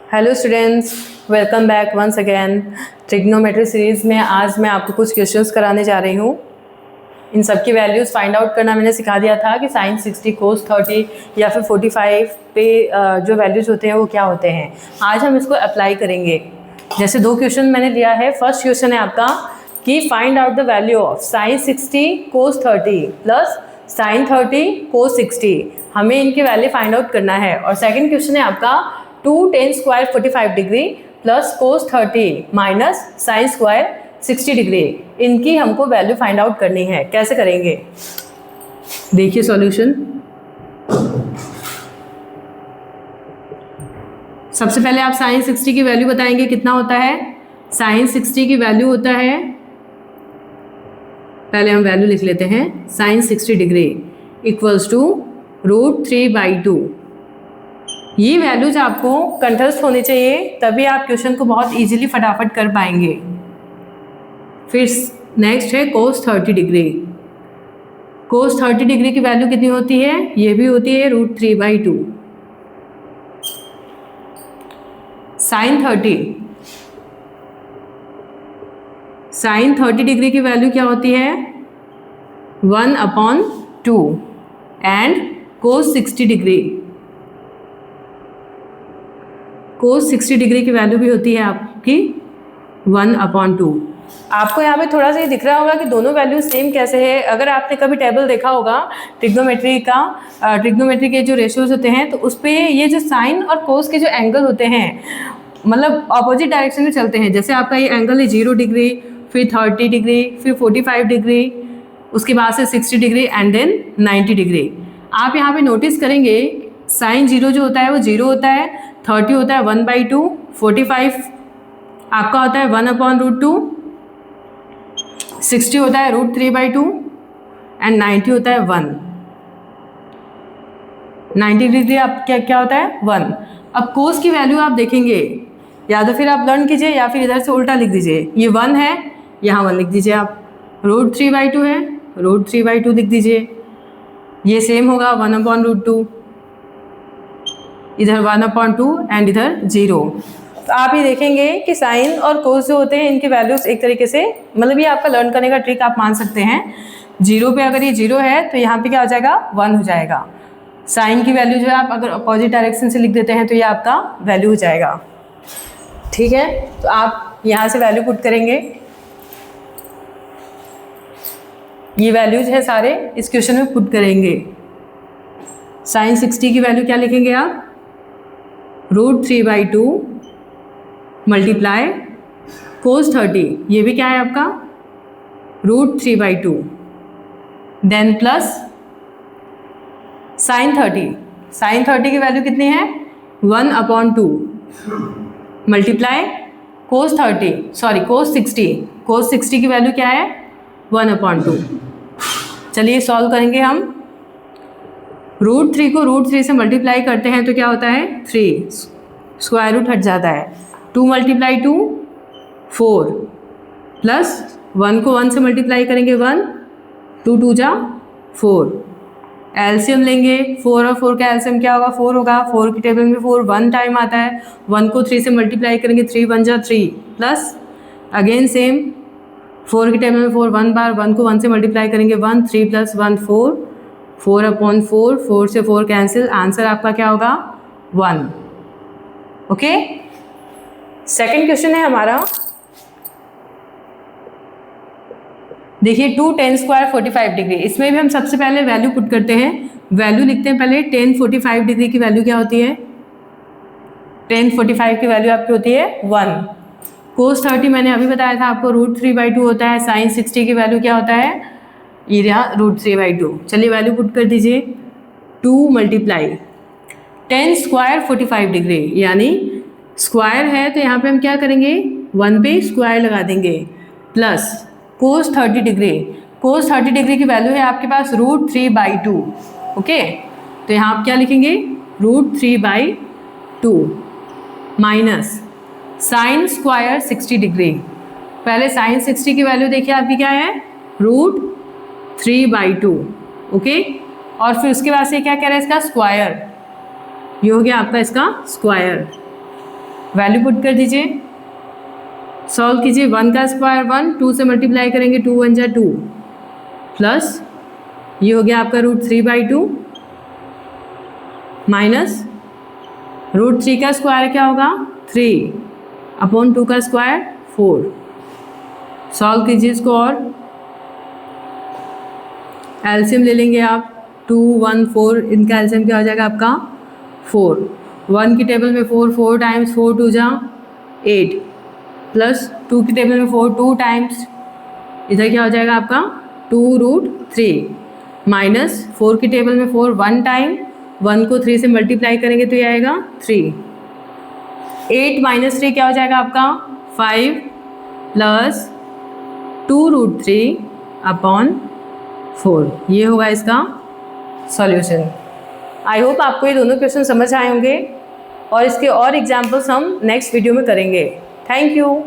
Hello students, welcome back once again. Trigonometry series में आज मैं आपको कुछ क्वेश्चंस कराने जा रही हूँ। इन सब की वैल्यूज़ फाइंड आउट करना मैंने सिखा दिया था कि साइन 60, कोस 30 या फिर 45 पे जो वैल्यूज़ होते हैं वो क्या होते हैं। आज हम इसको अप्लाई करेंगे। जैसे दो क्वेश्चन मैंने लिया है। फर्स्ट क्वेश्चन है आपका कि find out the value of sine 60 cos 30 plus sign 30 कोस 60। हमें इनकी वैल्यू फाइंड आउट करना है। और सेकंड क्वेश्चन है आपका 2 tan square 45 degree plus cos 30 minus sine square 60 degree. इनकी हमको वैल्यू फाइंड आउट करनी है। कैसे करेंगे, देखिए सॉल्यूशन। सबसे पहले आप साइन 60 की वैल्यू बताएंगे कितना होता है। साइन 60 की वैल्यू होता है, पहले हम वैल्यू लिख लेते हैं। Sine 60 degree equals to √3/2। ये वैल्यूज आपको कंठस्थ होनी चाहिए, तभी आप क्वेश्चन को बहुत इजीली फटाफट कर पाएंगे। फिर नेक्स्ट है कोस 30 डिग्री। कोस 30 डिग्री की वैल्यू कितनी होती है, ये भी होती है √3/2। साइन 30 डिग्री की वैल्यू क्या होती है, 1/2। And cos 60 degree, cos 60 degree की वैल्यू भी होती है आपकी 1/2। आपको यहाँ पे थोड़ा सा ये दिख रहा होगा कि दोनों वैल्यू सेम कैसे है। अगर आपने कभी टेबल देखा होगा ट्रिग्नोमेट्री का, ट्रिग्नोमेट्री के जो रेशियोज होते हैं तो उस पर ये जो साइन और कोस के जो एंगल होते हैं मतलब अपोजिट डायरेक्शन में चलते हैं। जैसे आपका ये एंगल है 0 डिग्री, फिर 30 डिग्री, फिर 45 डिग्री, उसके बाद से 60 डिग्री एंड देन 90 डिग्री। आप यहाँ पे नोटिस करेंगे साइन 0 जो होता है वो 0 होता है, 30 होता है 1/2, 45 आपका होता है 1/√2, 60 होता है √3/2 एंड 90 होता है 1। 90 डिग्री आप क्या होता है 1। अब कोस की वैल्यू आप देखेंगे, या तो फिर आप लर्न कीजिए या फिर इधर से उल्टा लिख दीजिए। ये 1 है, यहाँ 1 लिख दीजिए आप। √3/2 है, √3/2 लिख दीजिए। ये सेम होगा 1/√2, इधर 1/2 एंड इधर 0। तो आप ये देखेंगे कि साइन और कोस जो होते हैं इनकी वैल्यूज एक तरीके से, मतलब ये आपका लर्न करने का ट्रिक आप मान सकते हैं। 0 पे अगर ये 0 है तो यहाँ पे क्या हो जाएगा, 1 हो जाएगा। साइन की वैल्यू जो है आप अगर अपोजिट डायरेक्शन से लिख देते हैं तो ये आपका वैल्यू हो जाएगा। ठीक है, तो आप यहाँ से वैल्यू पुट करेंगे। ये वैल्यूज है सारे इस क्वेश्चन में पुट करेंगे। साइन 60 की वैल्यू क्या लिखेंगे आप, √3/2 मल्टीप्लाई कोस 30, ये भी क्या है आपका √3/2, देन प्लस साइन 30 की वैल्यू कितनी है 1/2 मल्टीप्लाई कोस 60 की वैल्यू क्या है 1/2। चलिए सॉल्व करेंगे हम। √3 को √3 से मल्टीप्लाई करते हैं तो क्या होता है 3, स्क्वायर रूट हट जाता है। 2 × 2 4 प्लस 1 को 1 से मल्टीप्लाई करेंगे 1, 2 2 जा 4। एलसीएम लेंगे, 4 और 4 का एलसीएम क्या होगा 4 होगा। 4 की टेबल में 4 1 टाइम आता है। 1 को 3 से मल्टीप्लाई करेंगे 3 1 जा 3 प्लस अगेन सेम 4 की टेबल में 4 1 बार, 1 को 1 से मल्टीप्लाई करेंगे 1, 3 + 1 4, 4/4, 4 से 4 कैंसिल, आंसर आपका क्या होगा 1। ओके, सेकंड क्वेश्चन है हमारा, देखिए 2 tan स्क्वायर 45 डिग्री। इसमें भी हम सबसे पहले वैल्यू पुट करते हैं। वैल्यू लिखते हैं पहले। tan 45 डिग्री की वैल्यू क्या होती है, tan 45 की वैल्यू आपकी होती है 1। कोस 30 मैंने अभी बताया था आपको √3/2 होता है। साइन 60 की वैल्यू क्या होता है, ये रहा √3/2। चलिए वैल्यू पुट कर दीजिए। 2 मल्टीप्लाई tan स्क्वायर 45 डिग्री, यानी स्क्वायर है तो यहाँ पे हम क्या करेंगे 1 पे स्क्वायर लगा देंगे, प्लस कोस 30 डिग्री। कोस 30 डिग्री की वैल्यू है आपके पास √3/2। ओके, तो यहाँ आप क्या लिखेंगे √3/2 माइनस साइन स्क्वायर 60 डिग्री। पहले साइन 60 की वैल्यू देखिए आपकी क्या है √3/2। ओके, और फिर उसके बाद से क्या कह रहा है इसका स्क्वायर, ये हो गया आपका इसका स्क्वायर। वैल्यू पुट कर दीजिए, सॉल्व कीजिए। 1 का स्क्वायर 1, 2 से मल्टीप्लाई करेंगे 2 1 जा 2, प्लस ये हो गया आपका √3/2 माइनस √3 का स्क्वायर क्या होगा 3/2 का स्क्वायर 4। सॉल्व कीजिए इसको और एलसीएम ले लेंगे आप 2 1 4, इनका एलसीएम क्या हो जाएगा आपका 4। 1 की टेबल में 4, 4 टाइम्स 4 2 जा 8, प्लस 2 की टेबल में 4 2 टाइम्स, इधर क्या हो जाएगा आपका 2√3, माइनस 4 की टेबल में 4 1 टाइम, 1 को 3 से मल्टीप्लाई करेंगे तो ये आएगा 3। 8 माइनस 3 क्या हो जाएगा आपका 5, प्लस 2√3/4, ये होगा इसका सॉल्यूशन। आई होप आपको ये दोनों क्वेश्चन समझ आए होंगे और इसके और एग्जाम्पल्स हम नेक्स्ट वीडियो में करेंगे। Thank you.